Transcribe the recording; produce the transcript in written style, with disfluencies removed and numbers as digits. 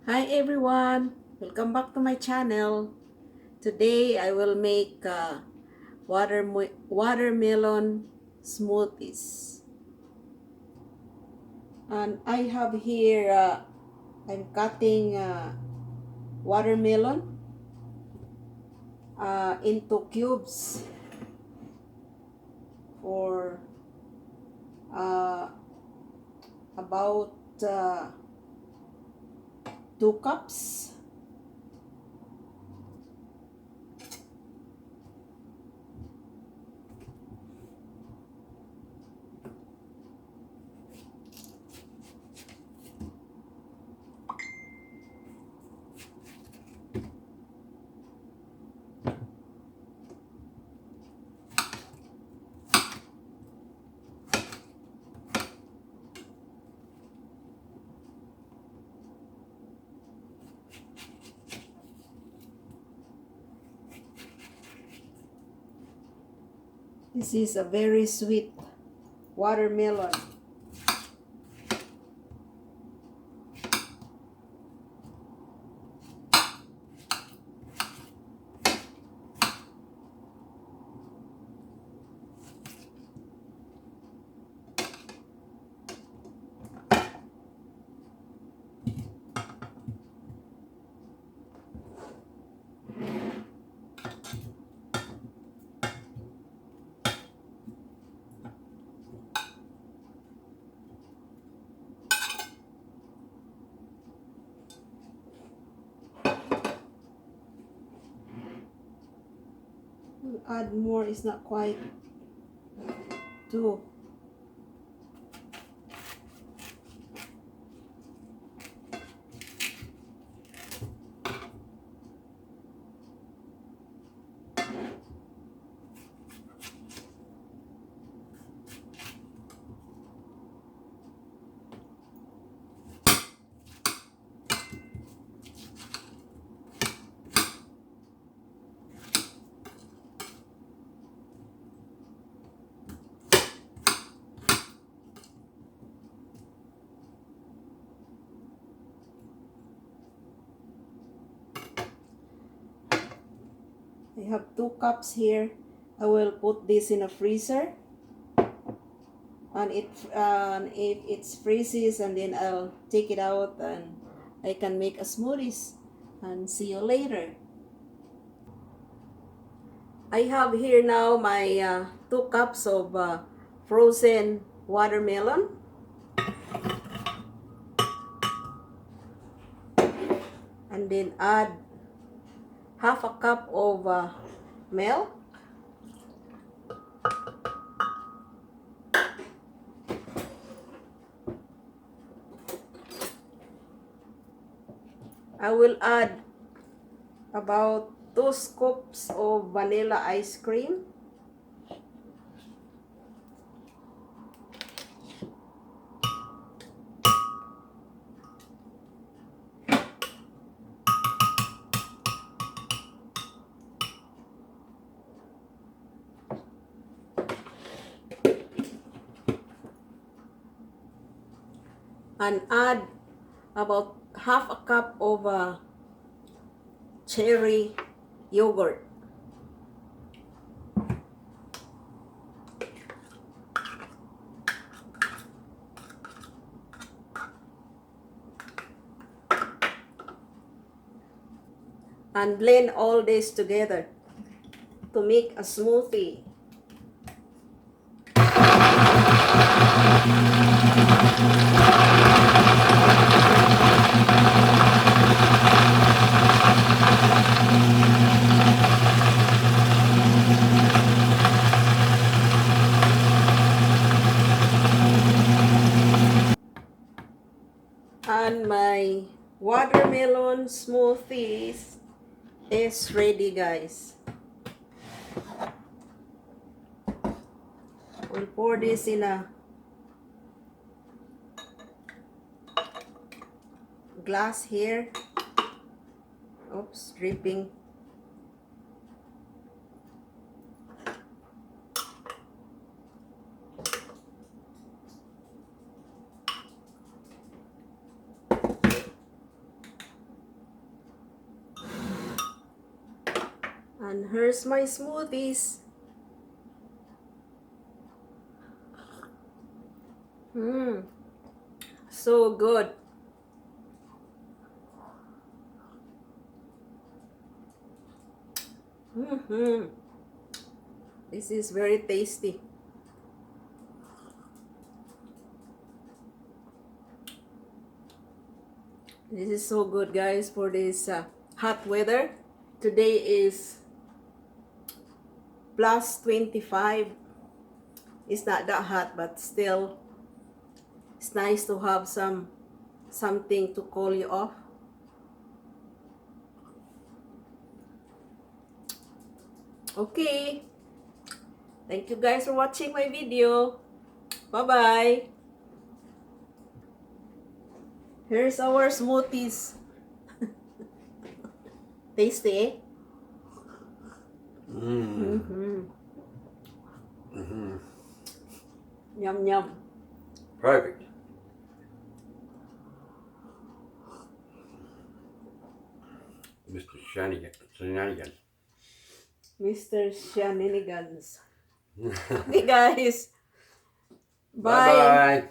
Hi everyone, welcome back to my channel. Today I will make watermelon smoothies. And I have here, I'm cutting watermelon into cubes for uh, about 2 cups. This is a very sweet watermelon. Add more is not quite too. I have 2 cups here. I will put this in a freezer, and if it freezes, and then I'll take it out and I can make a smoothies. And see you later. I have here now my 2 cups of frozen watermelon, and then add half a cup of milk. I will add about 2 scoops of vanilla ice cream. And add about half a cup of cherry yogurt. And blend all this together to make a smoothie. And my watermelon smoothies is ready, guys. We'll pour this in a glass here. Oops, dripping. And here's my smoothies. So good. This is very tasty. This is so good, guys, for this hot weather. Today is plus 25. It's not that hot, but still, it's nice to have something to cool you off. Okay. Thank you guys for watching my video. Bye-bye. Here's our smoothies. Tasty, eh? Yum, yum. Perfect. Mr. Shenanigans. Mr. Shenanigans. Okay, guys. Bye. Bye-bye.